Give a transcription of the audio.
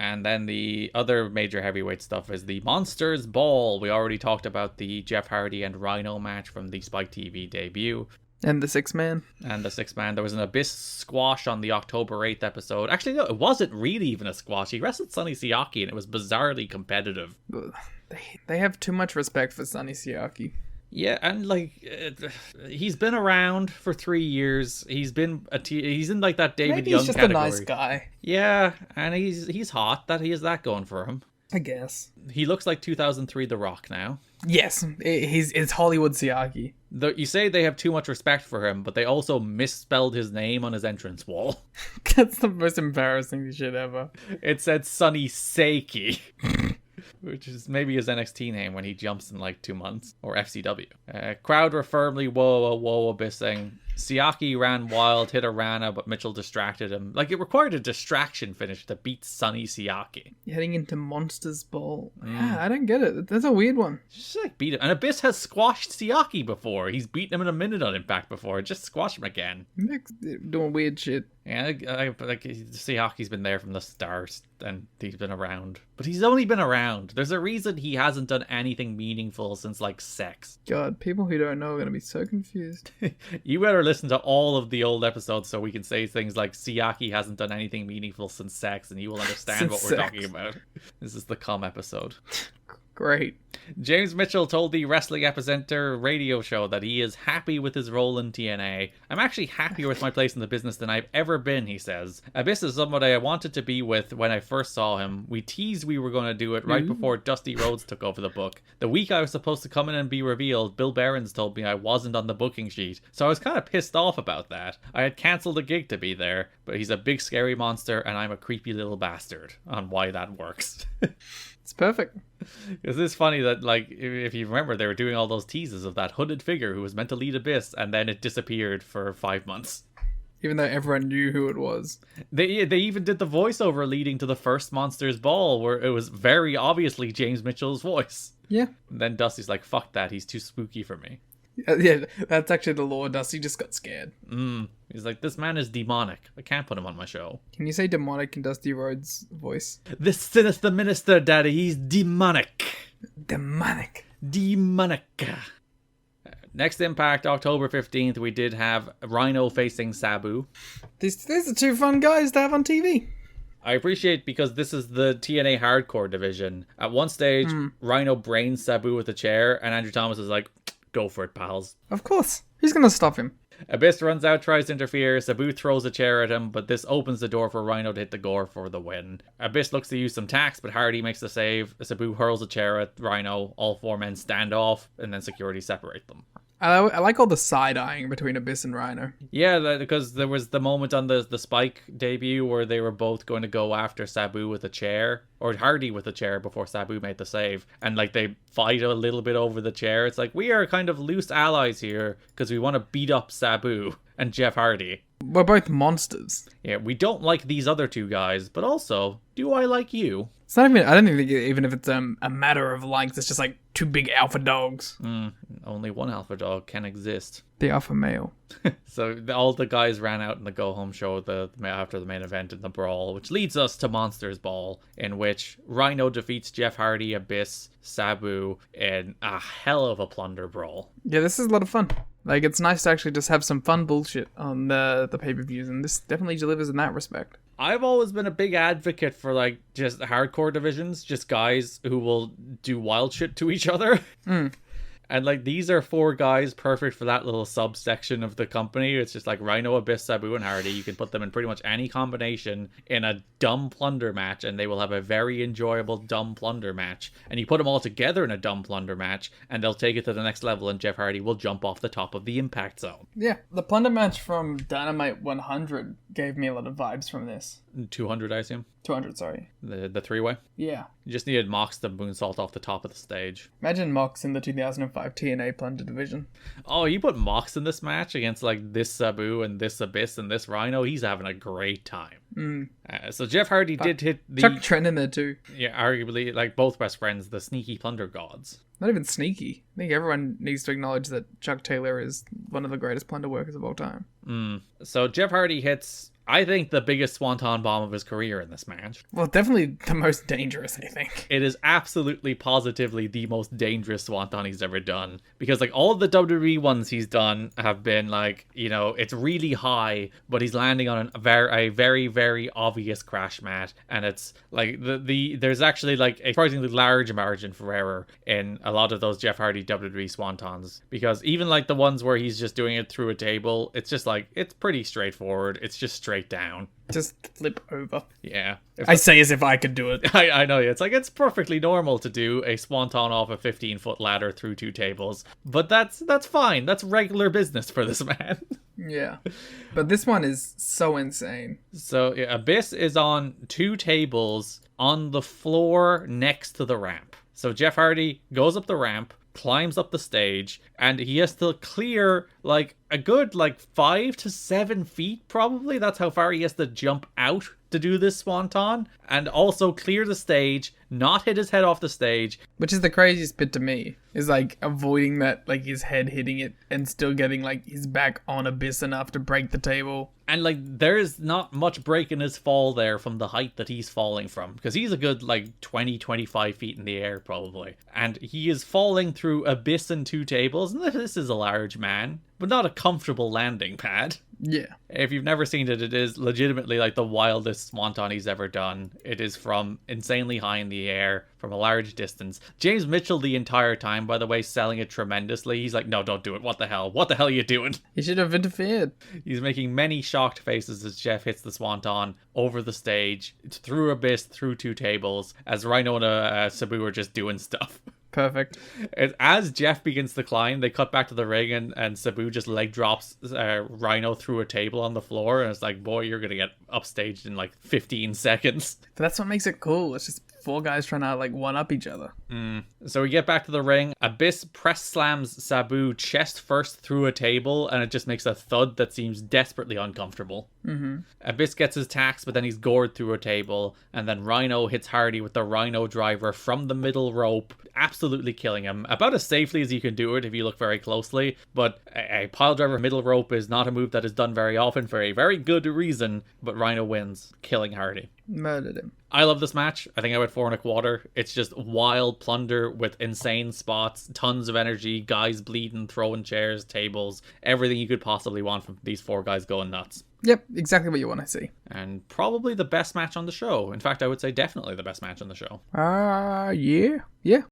And then the other major heavyweight stuff is the Monsters Ball. We already talked about the Jeff Hardy and Rhino match from the Spike TV debut. And the six man. And the six man. There was an Abyss squash on the October 8th episode. Actually, no, it wasn't really even a squash. He wrestled Sonny Siaki and it was bizarrely competitive. They have too much respect for Sonny Siaki. Yeah, and like he's been around for 3 years. He's in like that David Maybe Young he's just category. a nice guy. Yeah, and he's hot. He has that going for him. I guess. He looks like 2003 The Rock now. Yes, it's Hollywood Siaki. You say they have too much respect for him, but they also misspelled his name on his entrance wall. That's the most embarrassing shit ever. It said Sonny Seiki. Which is maybe his NXT name when he jumps in like 2 months. Or FCW. Crowd were firmly whoa abyssing. Siaki ran wild, hit a Rana, but Mitchell distracted him. Like, it required a distraction finish to beat Sonny Siaki. Heading into Monsters Ball. Yeah, I don't get it. That's a weird one. Just like beat him. And Abyss has squashed Siaki before. He's beaten him in a minute on Impact before. Just squash him again. Doing weird shit. Yeah, like Siaki's been there from the start, and he's been around. But he's only been around. There's a reason he hasn't done anything meaningful since, like, Sex. God, people who don't know are going to be so confused. You better listen to all of the old episodes so we can say things like Siaki hasn't done anything meaningful since Sex, and you will understand what we're talking about. This is the cum episode. Great. James Mitchell told the Wrestling Epicenter radio show that he is happy with his role in TNA. I'm actually happier with my place in the business than I've ever been, he says. Abyss is somebody I wanted to be with when I first saw him. We teased we were going to do it right before Dusty Rhodes took over the book. The week I was supposed to come in and be revealed, Bill Behrens told me I wasn't on the booking sheet. So I was kind of pissed off about that. I had cancelled a gig to be there, but he's a big scary monster and I'm a creepy little bastard on why that works. It's perfect. Because it's funny that, like, if you remember, they were doing all those teases of that hooded figure who was meant to lead Abyss, and then it disappeared for 5 months. Even though everyone knew who it was. They even did the voiceover leading to the first Monsters Ball, where it was very obviously James Mitchell's voice. Yeah. And then Dusty's like, fuck that, he's too spooky for me. Yeah, that's actually the law. Dusty just got scared. He's like, this man is demonic. I can't put him on my show. Can you say demonic in Dusty Rhodes' voice? This sinister minister, daddy, he's demonic. Demonic. Demonic. Next Impact, October 15th, we did have Rhino facing Sabu. These are two fun guys to have on TV. I appreciate because this is the TNA hardcore division. At one stage, Rhino brains Sabu with a chair, and Andrew Thomas is like, go for it, pals. Of course. Who's going to stop him? Abyss runs out, tries to interfere. Sabu throws a chair at him, but this opens the door for Rhino to hit the gore for the win. Abyss looks to use some tacks, but Hardy makes the save. Sabu hurls a chair at Rhino. All four men stand off, and then security separate them. I like all the side-eyeing between Abyss and Rhino. Yeah, because there was the moment on the Spike debut where they were both going to go after Sabu with a chair, or Hardy with a chair before Sabu made the save, and like they fight a little bit over the chair. It's like, we are kind of loose allies here because we want to beat up Sabu and Jeff Hardy. We're both monsters. Yeah, we don't like these other two guys, but also, do I like you? It's not even, I don't think even if it's a matter of likes, it's just like two big alpha dogs. Only one alpha dog can exist. The alpha male. So all the guys ran out in the go-home show after the main event in the brawl, which leads us to Monsters Ball, in which Rhino defeats Jeff Hardy, Abyss, Sabu, in a hell of a plunder brawl. Yeah, this is a lot of fun. Like, it's nice to actually just have some fun bullshit on the pay-per-views, and this definitely delivers in that respect. I've always been a big advocate for, like, just hardcore divisions, just guys who will do wild shit to each other. And, like, these are four guys perfect for that little subsection of the company. It's just like Rhino, Abyss, Sabu, and Hardy. You can put them in pretty much any combination in a dumb plunder match, and they will have a very enjoyable dumb plunder match. And you put them all together in a dumb plunder match, and they'll take it to the next level, and Jeff Hardy will jump off the top of the Impact Zone. Yeah, the plunder match from Dynamite 100 gave me a lot of vibes from this. 200, I assume? 200, sorry. The three-way? Yeah. You just needed Mox to moonsault off the top of the stage. Imagine Mox in the 2005 TNA Plunder division. Oh, you put Mox in this match against, like, this Sabu and this Abyss and this Rhino, he's having a great time. So Jeff Hardy did hit the... Chuck Trent in there too. Yeah, arguably, like, both best friends, the sneaky plunder gods. Not even sneaky. I think everyone needs to acknowledge that Chuck Taylor is one of the greatest plunder workers of all time. So Jeff Hardy hits I think the biggest Swanton Bomb of his career in this match. Well, definitely the most dangerous, I think. It is absolutely positively the most dangerous Swanton he's ever done. Because like all the WWE ones he's done have been like, you know, it's really high, but he's landing on a very, very obvious crash mat. And it's like there's actually like a surprisingly large margin for error in a lot of those Jeff Hardy WWE Swantons. Because even like the ones where he's just doing it through a table, it's just like, it's pretty straightforward. It's just straight down. Just flip over. Yeah. I say as if I could do it. I know, it's like, it's perfectly normal to do a swanton off a 15-foot ladder through 2 tables. But that's fine. That's regular business for this man. Yeah. But this one is so insane. So yeah, Abyss is on 2 tables on the floor next to the ramp. So Jeff Hardy goes up the ramp, climbs up the stage, and he has to clear like a good like 5 to 7 feet probably. That's how far he has to jump out to do this swanton, and also clear the stage, not hit his head off the stage. Which is the craziest bit to me, is like avoiding that, like his head hitting it and still getting like his back on Abyss enough to break the table. And like there's not much break in his fall there from the height that he's falling from, because he's a good like 20-25 feet in the air probably, and he is falling through Abyss and 2 tables, and this is a large man, but not a comfortable landing pad. Yeah. If you've never seen it, it is legitimately like the wildest swanton he's ever done. It is from insanely high in the air, from a large distance. James Mitchell the entire time, by the way, selling it tremendously. He's like, no, don't do it. What the hell? What the hell are you doing? He should have interfered. He's making many shocked faces as Jeff hits the swanton over the stage, through Abyss, through 2 tables, as Rhino and Sabu are just doing stuff. Perfect. As Jeff begins to climb, they cut back to the ring, and Sabu just leg drops Rhino through a table on the floor, and it's like, boy, you're gonna get upstaged in like 15 seconds. But that's what makes it cool. It's just 4 guys trying to like one up each other. So we get back to the ring. Abyss press slams Sabu chest first through a table, and it just makes a thud that seems desperately uncomfortable. Abyss gets his tax, but then he's gored through a table, and then Rhino hits Hardy with the Rhino driver from the middle rope, absolutely killing him. About as safely as you can do it if you look very closely, but a pile driver middle rope is not a move that is done very often for a very good reason, but Rhino wins, killing Hardy. Murdered him. I love this match. I think I went 4 1/4. It's just wild plunder with insane spots, tons of energy, guys bleeding, throwing chairs, tables, everything you could possibly want from these 4 guys going nuts. Yep, exactly what you want to see. And probably the best match on the show. In fact, I would say definitely the best match on the show. Yeah. Yeah,